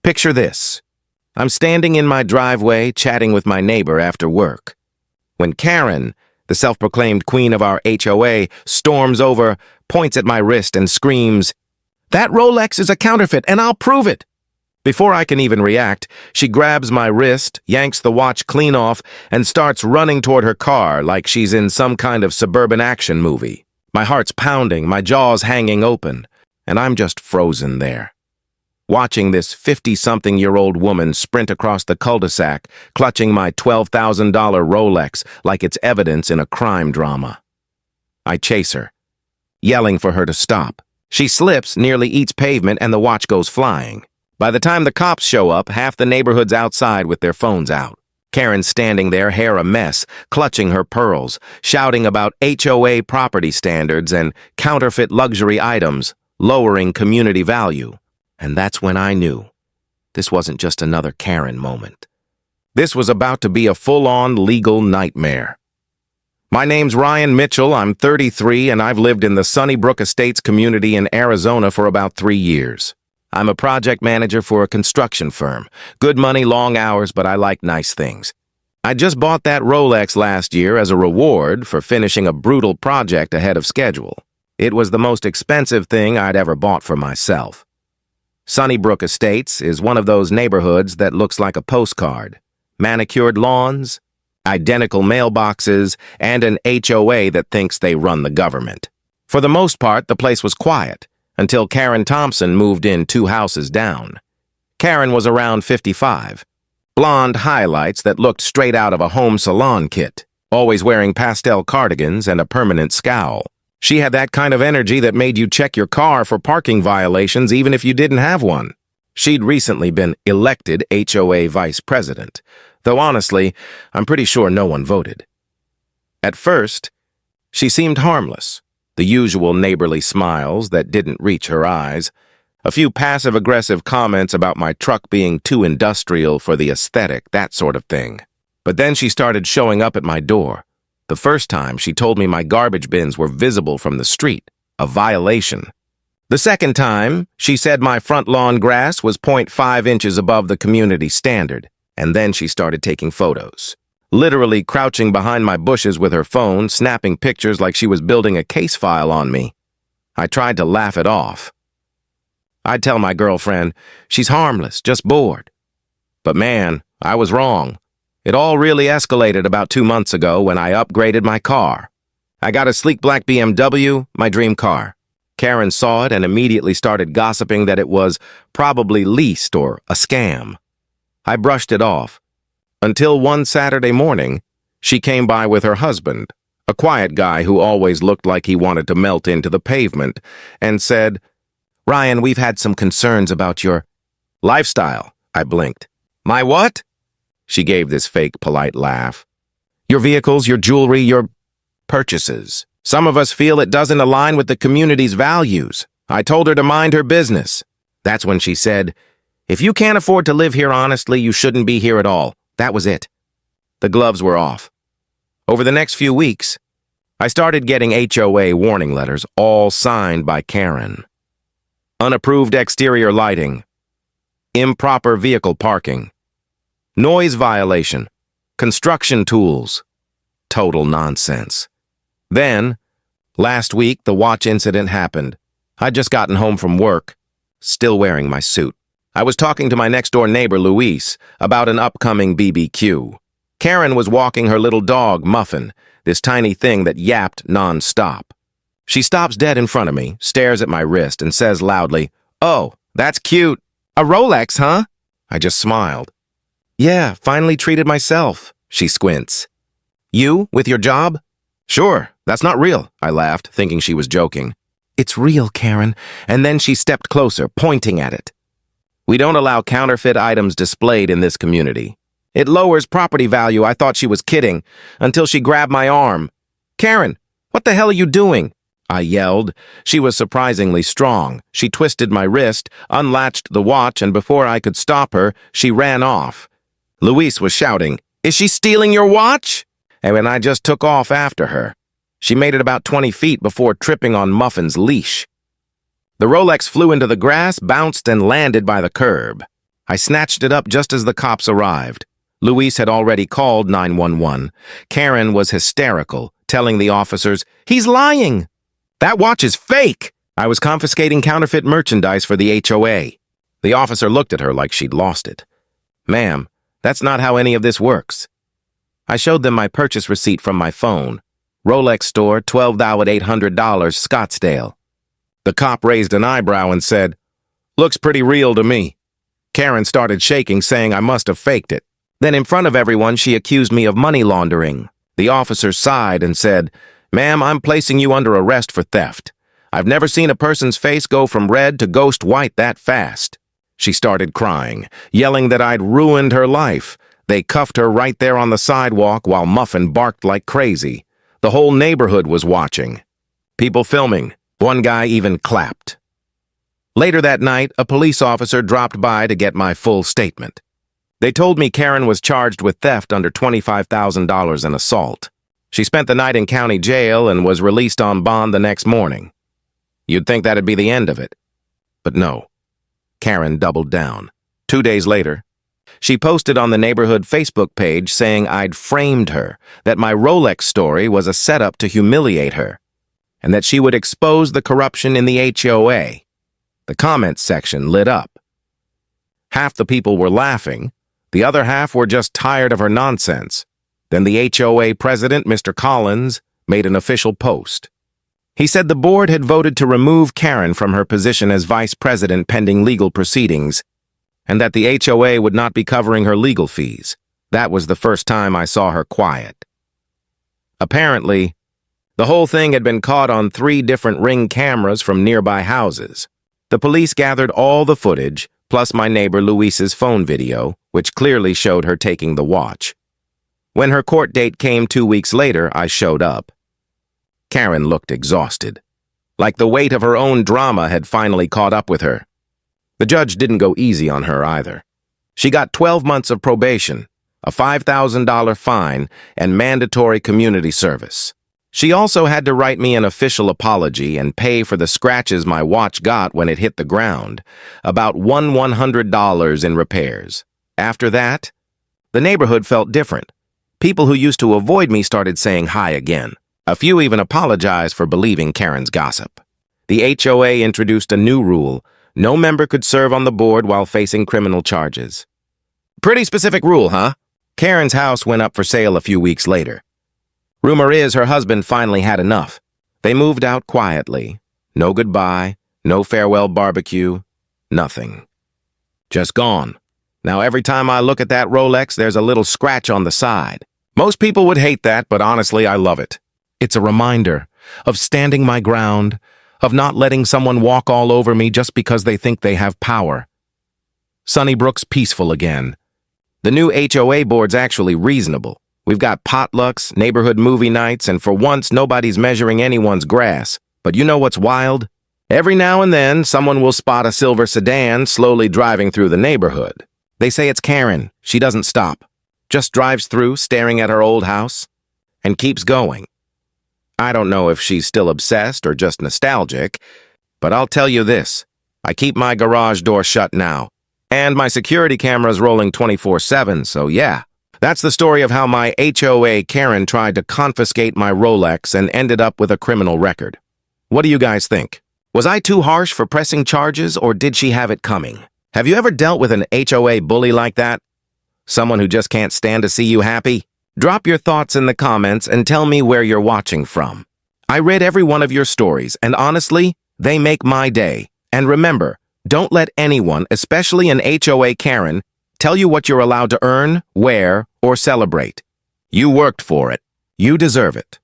Picture this. I'm standing in my driveway chatting with my neighbor after work, when Karen, the self-proclaimed queen of our HOA, storms over, points at my wrist and screams, "That Rolex is a counterfeit, and I'll prove it!" Before I can even react, she grabs my wrist, yanks the watch clean off, and starts running toward her car like she's in some kind of suburban action movie. My heart's pounding, my jaw's hanging open, and I'm just frozen there, watching this 50-something-year-old woman sprint across the cul-de-sac, clutching my $12,000 Rolex like it's evidence in a crime drama. I chase her, yelling for her to stop. She slips, nearly eats pavement, and the watch goes flying. By the time the cops show up, half the neighborhood's outside with their phones out. Karen's standing there, hair a mess, clutching her pearls, shouting about HOA property standards and counterfeit luxury items, lowering community value. And that's when I knew this wasn't just another Karen moment. This was about to be a full-on legal nightmare. My name's Ryan Mitchell, I'm 33, and I've lived in the Sunnybrook Estates community in Arizona for about 3 years. I'm a project manager for a construction firm. Good money, long hours, but I like nice things. I just bought that Rolex last year as a reward for finishing a brutal project ahead of schedule. It was the most expensive thing I'd ever bought for myself. Sunnybrook Estates is one of those neighborhoods that looks like a postcard. Manicured lawns, identical mailboxes, and an HOA that thinks they run the government. For the most part, the place was quiet, until Karen Thompson moved in 2 houses down. Karen was around 55. Blonde highlights that looked straight out of a home salon kit, always wearing pastel cardigans and a permanent scowl. She had that kind of energy that made you check your car for parking violations even if you didn't have one. She'd recently been elected HOA vice president, though honestly, I'm pretty sure no one voted. At first, she seemed harmless. The usual neighborly smiles that didn't reach her eyes, a few passive-aggressive comments about my truck being too industrial for the aesthetic, that sort of thing. But then she started showing up at my door. The first time, she told me my garbage bins were visible from the street, a violation. The second time, she said my front lawn grass was 0.5 inches above the community standard, and then she started taking photos. Literally crouching behind my bushes with her phone, snapping pictures like she was building a case file on me. I tried to laugh it off. I'd tell my girlfriend, she's harmless, just bored. But man, I was wrong. It all really escalated about 2 months ago when I upgraded my car. I got a sleek black BMW, my dream car. Karen saw it and immediately started gossiping that it was probably leased or a scam. I brushed it off. Until one Saturday morning, she came by with her husband, a quiet guy who always looked like he wanted to melt into the pavement, and said, "Ryan, we've had some concerns about your lifestyle." I blinked. "My what?" She gave this fake, polite laugh. "Your vehicles, your jewelry, your purchases. Some of us feel it doesn't align with the community's values." I told her to mind her business. That's when she said, "If you can't afford to live here honestly, you shouldn't be here at all." That was it. The gloves were off. Over the next few weeks, I started getting HOA warning letters, all signed by Karen. Unapproved exterior lighting, improper vehicle parking, noise violation, construction tools. Total nonsense. Then, last week, the watch incident happened. I'd just gotten home from work, still wearing my suit. I was talking to my next-door neighbor, Luis, about an upcoming BBQ. Karen was walking her little dog, Muffin, this tiny thing that yapped non-stop. She stops dead in front of me, stares at my wrist, and says loudly, "Oh, that's cute. A Rolex, huh?" I just smiled. "Yeah, finally treated myself," she squints. "You, with your job?" "Sure, that's not real," I laughed, thinking she was joking. "It's real, Karen," and then she stepped closer, pointing at it. "We don't allow counterfeit items displayed in this community. It lowers property value." I thought she was kidding, until she grabbed my arm. "Karen, what the hell are you doing?" I yelled. She was surprisingly strong. She twisted my wrist, unlatched the watch, and before I could stop her, she ran off. Luis was shouting, "Is she stealing your watch?" And I just took off after her. She made it about 20 feet before tripping on Muffin's leash. The Rolex flew into the grass, bounced, and landed by the curb. I snatched it up just as the cops arrived. Luis had already called 911. Karen was hysterical, telling the officers, "He's lying! That watch is fake!" I was confiscating counterfeit merchandise for the HOA. The officer looked at her like she'd lost it. "Ma'am, that's not how any of this works." I showed them my purchase receipt from my phone. Rolex store, $12,800, Scottsdale. The cop raised an eyebrow and said, "Looks pretty real to me." Karen started shaking, saying I must have faked it. Then in front of everyone, she accused me of money laundering. The officer sighed and said, "Ma'am, I'm placing you under arrest for theft. I've never seen a person's face go from red to ghost white that fast." She started crying, yelling that I'd ruined her life. They cuffed her right there on the sidewalk while Muffin barked like crazy. The whole neighborhood was watching. People filming. One guy even clapped. Later that night, a police officer dropped by to get my full statement. They told me Karen was charged with theft under $25,000 and assault. She spent the night in county jail and was released on bond the next morning. You'd think that'd be the end of it. But no. Karen doubled down. 2 days later, she posted on the neighborhood Facebook page saying I'd framed her, that my Rolex story was a setup to humiliate her, and that she would expose the corruption in the HOA. The comments section lit up. Half the people were laughing, the other half were just tired of her nonsense. Then the HOA president, Mr. Collins, made an official post. He said the board had voted to remove Karen from her position as vice president pending legal proceedings, and that the HOA would not be covering her legal fees. That was the first time I saw her quiet. Apparently, the whole thing had been caught on 3 different Ring cameras from nearby houses. The police gathered all the footage, plus my neighbor Luis's phone video, which clearly showed her taking the watch. When her court date came 2 weeks later, I showed up. Karen looked exhausted, like the weight of her own drama had finally caught up with her. The judge didn't go easy on her either. She got 12 months of probation, a $5,000 fine, and mandatory community service. She also had to write me an official apology and pay for the scratches my watch got when it hit the ground, about $100 in repairs. After that, the neighborhood felt different. People who used to avoid me started saying hi again. A few even apologized for believing Karen's gossip. The HOA introduced a new rule: no member could serve on the board while facing criminal charges. Pretty specific rule, huh? Karen's house went up for sale a few weeks later. Rumor is her husband finally had enough. They moved out quietly. No goodbye, no farewell barbecue, nothing. Just gone. Now every time I look at that Rolex, there's a little scratch on the side. Most people would hate that, but honestly, I love it. It's a reminder of standing my ground, of not letting someone walk all over me just because they think they have power. Sunnybrook's peaceful again. The new HOA board's actually reasonable. We've got potlucks, neighborhood movie nights, and for once, nobody's measuring anyone's grass. But you know what's wild? Every now and then, someone will spot a silver sedan slowly driving through the neighborhood. They say it's Karen. She doesn't stop. Just drives through, staring at her old house, and keeps going. I don't know if she's still obsessed or just nostalgic, but I'll tell you this. I keep my garage door shut now, and my security camera's rolling 24/7, so yeah. That's the story of how my HOA Karen tried to confiscate my Rolex and ended up with a criminal record. What do you guys think? Was I too harsh for pressing charges, or did she have it coming? Have you ever dealt with an HOA bully like that? Someone who just can't stand to see you happy? Drop your thoughts in the comments and tell me where you're watching from. I read every one of your stories, and honestly, they make my day. And remember, don't let anyone, especially an HOA Karen, tell you what you're allowed to earn, wear, or celebrate. You worked for it. You deserve it.